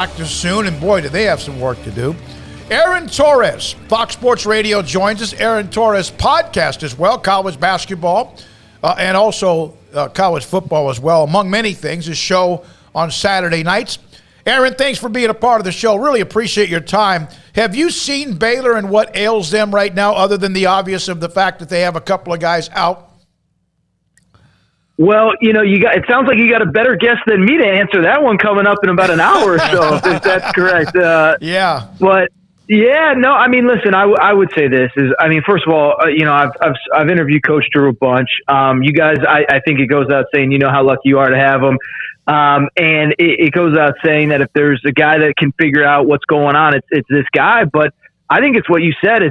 Practice soon, and boy, do they have some work to do. Aaron Torres, Fox Sports Radio, joins us. Aaron Torres podcast as well, college basketball, and also college football as well, among many things. His show on Saturday nights. Aaron, thanks for being a part of the show. Really appreciate your time. Have you seen Baylor and what ails them right now, other than the obvious of the fact that they have a couple of guys out? Well, it sounds like you got a better guess than me to answer that one coming up in about an hour or so, if that's correct. Yeah. But yeah, no, I mean, listen, I would say this is, I mean, first of all, I've interviewed Coach Drew a bunch. You guys, I think it goes without saying, you know how lucky you are to have him. And it goes without saying that if there's a guy that can figure out what's going on, it's this guy. But I think it's what you said is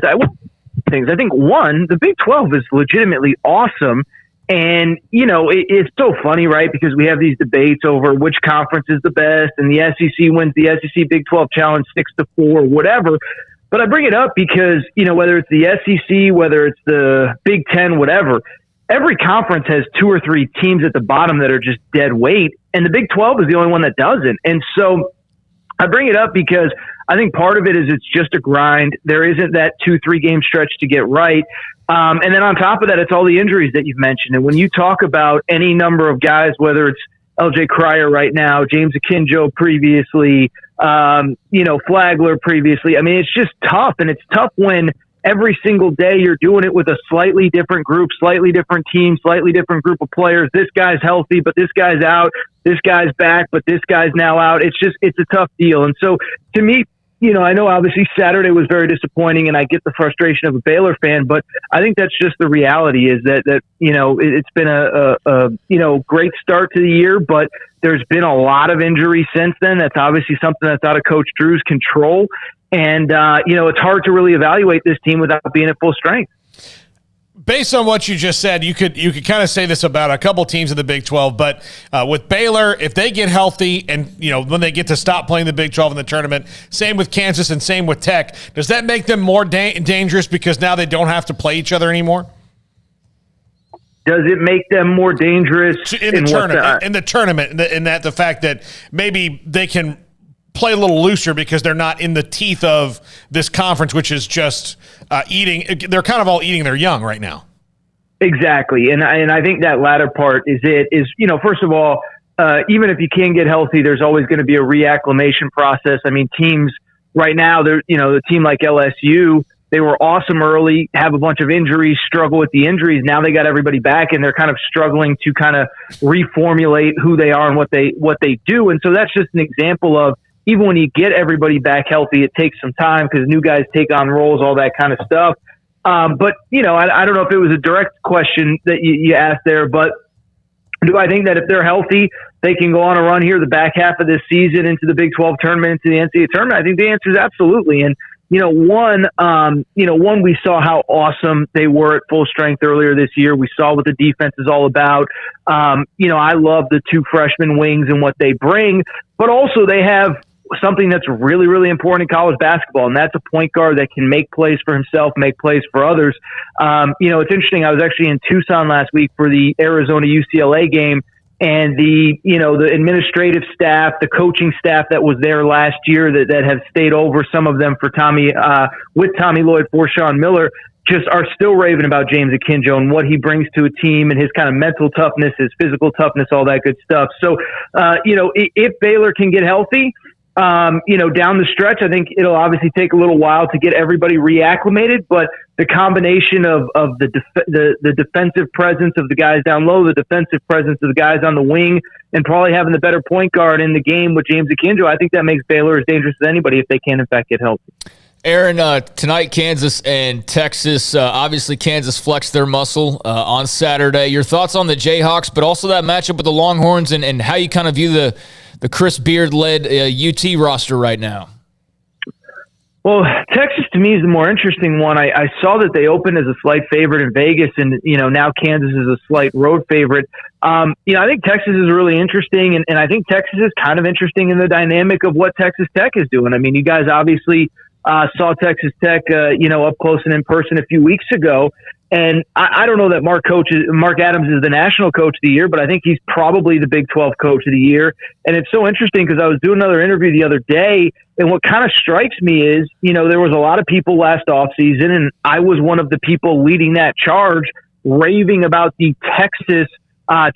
things. I think one, the Big 12 is legitimately awesome. And, it's so funny, right? Because we have these debates over which conference is the best, and the SEC wins the SEC Big 12 Challenge 6-4, whatever. But I bring it up because, whether it's the SEC, whether it's the Big 10, whatever, every conference has 2 or 3 teams at the bottom that are just dead weight, and the Big 12 is the only one that doesn't. And so I bring it up because I think part of it is it's just a grind. There isn't that 2-3 game stretch to get right. And then on top of that, it's all the injuries that you've mentioned. And when you talk about any number of guys, whether it's LJ Cryer right now, James Akinjo previously, Flagler previously, I mean, it's just tough. And it's tough when every single day you're doing it with a slightly different group, slightly different team, slightly different group of players. This guy's healthy, but this guy's out. This guy's back, but this guy's now out. It's a tough deal. And so to me, I know obviously Saturday was very disappointing, and I get the frustration of a Baylor fan, but I think that's just the reality is that it's been a great start to the year, but there's been a lot of injuries since then. That's obviously something that's out of Coach Drew's control. And, it's hard to really evaluate this team without being at full strength. Based on what you just said, you could kind of say this about a couple teams in the Big 12, but with Baylor, if they get healthy and, when they get to stop playing the Big 12 in the tournament, same with Kansas and same with Tech, does that make them more dangerous because now they don't have to play each other anymore? Does it make them more dangerous in the tournament? In that the fact that maybe they can play a little looser because they're not in the teeth of this conference, which is just eating. They're kind of all eating their young right now. Exactly. And I think that latter part is first of all, even if you can get healthy, there's always going to be a reacclimation process. I mean, teams right now, the team like LSU, they were awesome early, have a bunch of injuries, struggle with the injuries. Now they got everybody back and they're kind of struggling to kind of reformulate who they are and what they do. And so that's just an example of, even when you get everybody back healthy, it takes some time because new guys take on roles, all that kind of stuff. But, I don't know if it was a direct question that you asked there, but do I think that if they're healthy, they can go on a run here the back half of this season into the Big 12 tournament, into the NCAA tournament? I think the answer is absolutely. And, one, we saw how awesome they were at full strength earlier this year. We saw what the defense is all about. I love the 2 freshman wings and what they bring, but also they have something that's really, really important in college basketball, and that's a point guard that can make plays for himself, make plays for others. It's interesting. I was actually in Tucson last week for the Arizona-UCLA game, and the administrative staff, the coaching staff that was there last year that have stayed over, some of them for Tommy Lloyd, for Sean Miller, just are still raving about James Akinjo and what he brings to a team and his kind of mental toughness, his physical toughness, all that good stuff. So, if Baylor can get healthy, down the stretch, I think it'll obviously take a little while to get everybody reacclimated, but the combination of the defensive presence of the guys down low, the defensive presence of the guys on the wing, and probably having the better point guard in the game with James Akinjo, I think that makes Baylor as dangerous as anybody if they can, in fact, get healthy. Aaron, tonight Kansas and Texas, obviously Kansas flexed their muscle on Saturday. Your thoughts on the Jayhawks, but also that matchup with the Longhorns and how you kind of view the Chris Beard-led UT roster right now? Well, Texas to me is the more interesting one. I saw that they opened as a slight favorite in Vegas, and now Kansas is a slight road favorite. I think Texas is really interesting, and I think Texas is kind of interesting in the dynamic of what Texas Tech is doing. I mean, you guys obviously saw Texas Tech, up close and in person a few weeks ago. And I don't know that Mark Adams is the national coach of the year, but I think he's probably the Big 12 coach of the year. And it's so interesting because I was doing another interview the other day, and what kind of strikes me is, there was a lot of people last offseason, and I was one of the people leading that charge, raving about the Texas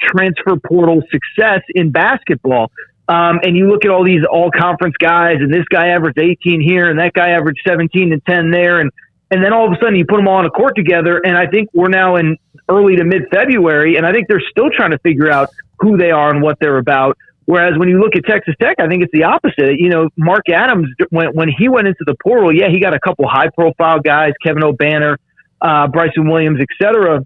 transfer portal success in basketball. And you look at all these all-conference guys, and this guy averaged 18 here, and that guy averaged 17 and 10 there, and then all of a sudden you put them all on a court together, and I think we're now in early to mid-February, and I think they're still trying to figure out who they are and what they're about. Whereas when you look at Texas Tech, I think it's the opposite. Mark Adams, when he went into the portal, he got a couple high-profile guys, Kevin O'Banner, Bryson Williams, et cetera.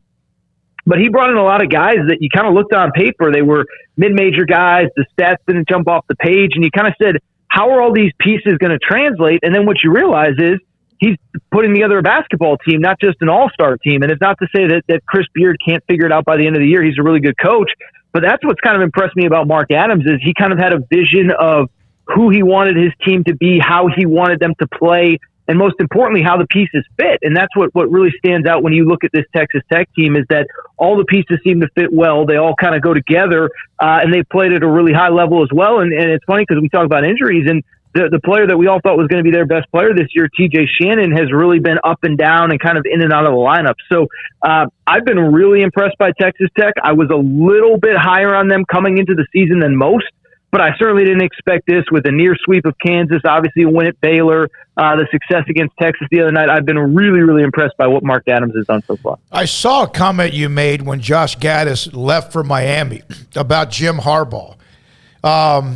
But he brought in a lot of guys that you kind of looked on paper. They were mid-major guys. The stats didn't jump off the page. And you kind of said, how are all these pieces going to translate? And then what you realize is he's putting together a basketball team, not just an all-star team. And it's not to say that Chris Beard can't figure it out by the end of the year. He's a really good coach. But that's what's kind of impressed me about Mark Adams is he kind of had a vision of who he wanted his team to be, how he wanted them to play, and most importantly, how the pieces fit. And that's what really stands out when you look at this Texas Tech team is that all the pieces seem to fit well. They all kind of go together, and they played at a really high level as well. And it's funny because we talk about injuries, and the player that we all thought was going to be their best player this year, TJ Shannon, has really been up and down and kind of in and out of the lineup. So I've been really impressed by Texas Tech. I was a little bit higher on them coming into the season than most, but I certainly didn't expect this with a near sweep of Kansas, obviously a win at Baylor, the success against Texas the other night. I've been really, really impressed by what Mark Adams has done so far. I saw a comment you made when Josh Gaddis left for Miami about Jim Harbaugh.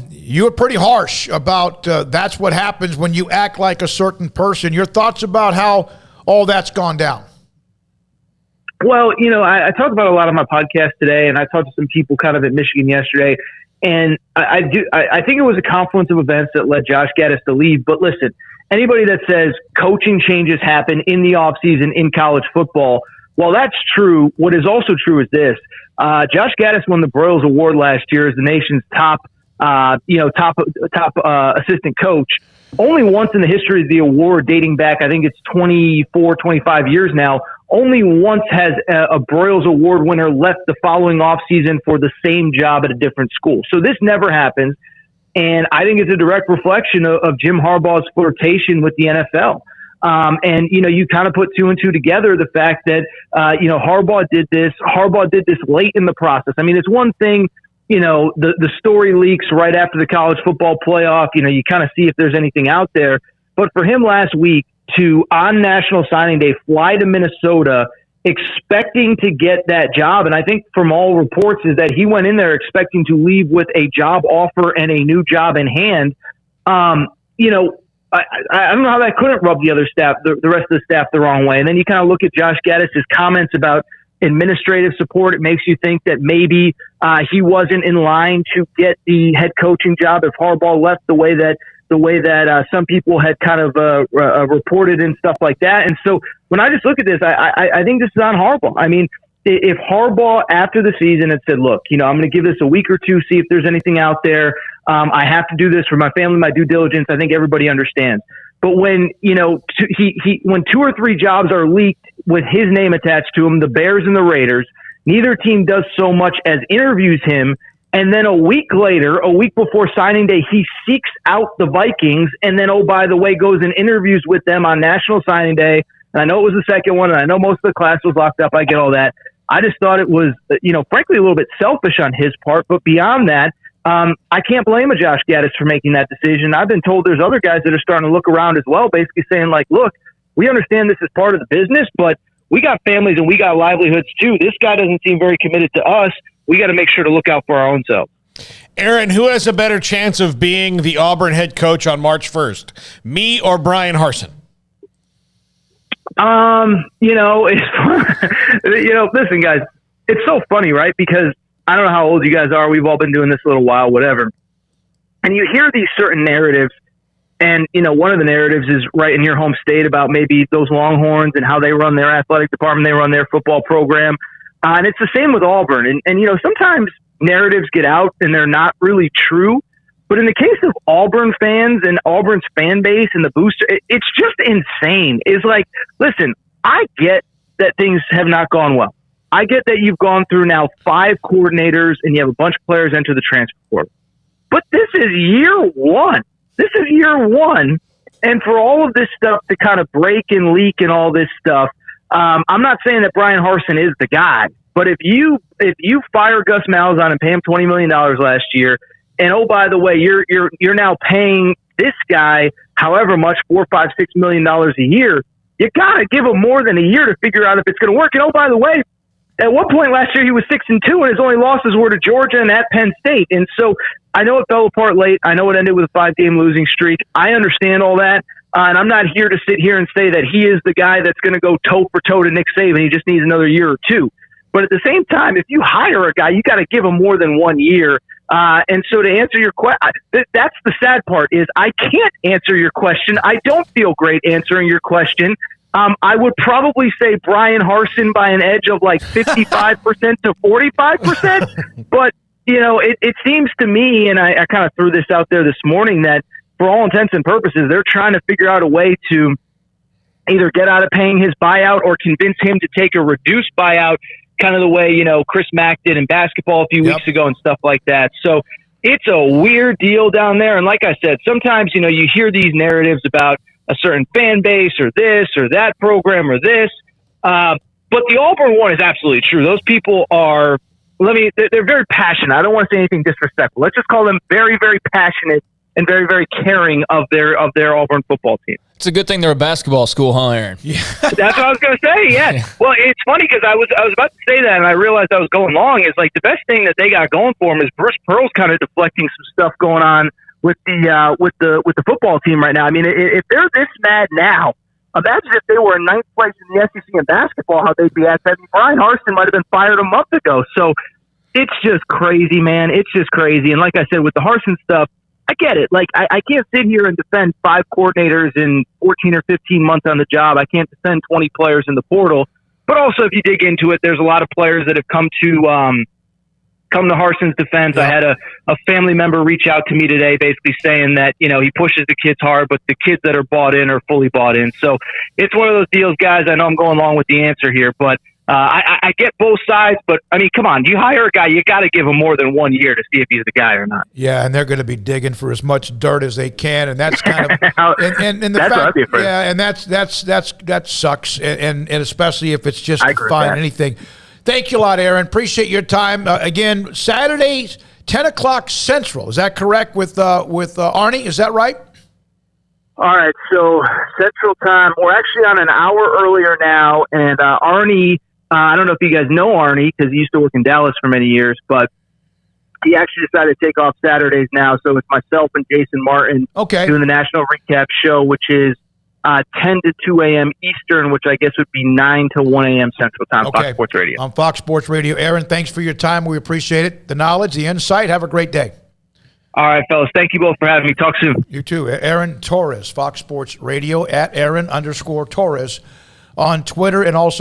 You were pretty harsh about that's what happens when you act like a certain person. Your thoughts about how all that's gone down? Well, I talked about a lot on my podcast today, and I talked to some people kind of at Michigan yesterday. And I think it was a confluence of events that led Josh Gaddis to leave. But listen, anybody that says coaching changes happen in the offseason in college football, while that's true, what is also true is this. Josh Gaddis won the Broyles Award last year as the nation's top assistant coach. Only once in the history of the award, dating back, I think it's 24, 25 years now, only once has a Broyles Award winner left the following offseason for the same job at a different school. So this never happens. And I think it's a direct reflection of Jim Harbaugh's flirtation with the NFL. And you kind of put two and two together, the fact that, Harbaugh did this late in the process. I mean, it's one thing, the story leaks right after the college football playoff, you kind of see if there's anything out there. But for him last week to, on National Signing Day, fly to Minnesota expecting to get that job, and I think from all reports is that he went in there expecting to leave with a job offer and a new job in hand. I don't know how that couldn't rub the other staff, the rest of the staff, the wrong way. And then you kind of look at Josh Gaddis' comments about administrative support. It makes you think that maybe he wasn't in line to get the head coaching job if Harbaugh left the way that some people had kind of reported and stuff like that. And so when I just look at this, I think this is on Harbaugh. I mean, if Harbaugh after the season had said, look, I'm going to give this a week or two, see if there's anything out there. I have to do this for my family, my due diligence. I think everybody understands. But when, when two or three jobs are leaked with his name attached to them, the Bears and the Raiders, neither team does so much as interviews him. And then a week later, a week before signing day, he seeks out the Vikings and then, oh, by the way, goes and interviews with them on National Signing Day. And I know it was the second one, and I know most of the class was locked up. I get all that. I just thought it was, frankly, a little bit selfish on his part. But beyond that, I can't blame a Josh Gaddis for making that decision. I've been told there's other guys that are starting to look around as well, basically saying, like, look, we understand this is part of the business, but we got families and we got livelihoods too. This guy doesn't seem very committed to us. We got to make sure to look out for our own selves. Aaron, who has a better chance of being the Auburn head coach on March 1st, me or Brian Harsin? Listen, guys, it's so funny, right? Because I don't know how old you guys are. We've all been doing this a little while, whatever. And you hear these certain narratives, and, one of the narratives is right in your home state about maybe those Longhorns and how they run their athletic department, they run their football program. And it's the same with Auburn. And sometimes narratives get out and they're not really true. But in the case of Auburn fans and Auburn's fan base and the booster, it's just insane. It's like, listen, I get that things have not gone well. I get that you've gone through now 5 coordinators and you have a bunch of players enter the transfer portal. But this is year one. And for all of this stuff to kind of break and leak and all this stuff, I'm not saying that Brian Harsin is the guy, but if you fire Gus Malzahn and pay him $20 million last year, and oh, by the way, you're now paying this guy however much, $4, $5, $6 million a year, you got to give him more than a year to figure out if it's going to work. And oh, by the way, at one point last year, he was 6-2, and his only losses were to Georgia and at Penn State. And so I know it fell apart late. I know it ended with a 5-game losing streak. I understand all that. And I'm not here to sit here and say that he is the guy that's going to go toe for toe to Nick Saban. He just needs another year or two. But at the same time, if you hire a guy, you got to give him more than 1 year. And so to answer your question, that's the sad part is I can't answer your question. I don't feel great answering your question. I would probably say Brian Harsin by an edge of like 55% to 45%. But, it seems to me, and I kind of threw this out there this morning, that for all intents and purposes, they're trying to figure out a way to either get out of paying his buyout or convince him to take a reduced buyout, kind of the way, Chris Mack did in basketball a few weeks ago and stuff like that. So it's a weird deal down there. And like I said, sometimes, you hear these narratives about a certain fan base or this or that program or this. But the Auburn one is absolutely true. Those people are, they're very passionate. I don't want to say anything disrespectful. Let's just call them very, very passionate and very, very caring of their Auburn football team. It's a good thing they're a basketball school, huh, Aaron? Yeah. That's what I was going to say, yeah. Well, it's funny because I was about to say that, and I realized I was going long. It's like the best thing that they got going for them is Bruce Pearl's kind of deflecting some stuff going on with the football team right now. I mean, if they're this mad now, imagine if they were in 9th place in the SEC in basketball, how they'd be at. I mean, Brian Harsin might have been fired a month ago. So it's just crazy, man. It's just crazy. And like I said, with the Harsin stuff, I get it. Like, I can't sit here and defend 5 coordinators in 14 or 15 months on the job. I can't defend 20 players in the portal. But also, if you dig into it, there's a lot of players that have come to Harsin's defense. Yeah. I had a family member reach out to me today basically saying that, he pushes the kids hard, but the kids that are bought in are fully bought in. So it's one of those deals, guys. I know I'm going along with the answer here, but I get both sides, but I mean, come on, you hire a guy, you got to give him more than 1 year to see if he's the guy or not. Yeah, and they're going to be digging for as much dirt as they can, and that's kind of and the that's fact, what yeah, and that sucks, and especially if it's just to find anything. Thank you a lot, Aaron. Appreciate your time. Again, Saturday, 10 o'clock Central. Is that correct with Arnie? Is that right? All right, so Central Time. We're actually on an hour earlier now, and Arnie. I don't know if you guys know Arnie because he used to work in Dallas for many years, but he actually decided to take off Saturdays now. So it's myself and Jason Martin doing the National Recap Show, which is 10 to 2 a.m. Eastern, which I guess would be 9 to 1 a.m. Central Time, Fox Sports Radio. On Fox Sports Radio. Aaron, thanks for your time. We appreciate it. The knowledge, the insight. Have a great day. All right, fellas. Thank you both for having me. Talk soon. You too. Aaron Torres, Fox Sports Radio, at Aaron_Torres on Twitter, and also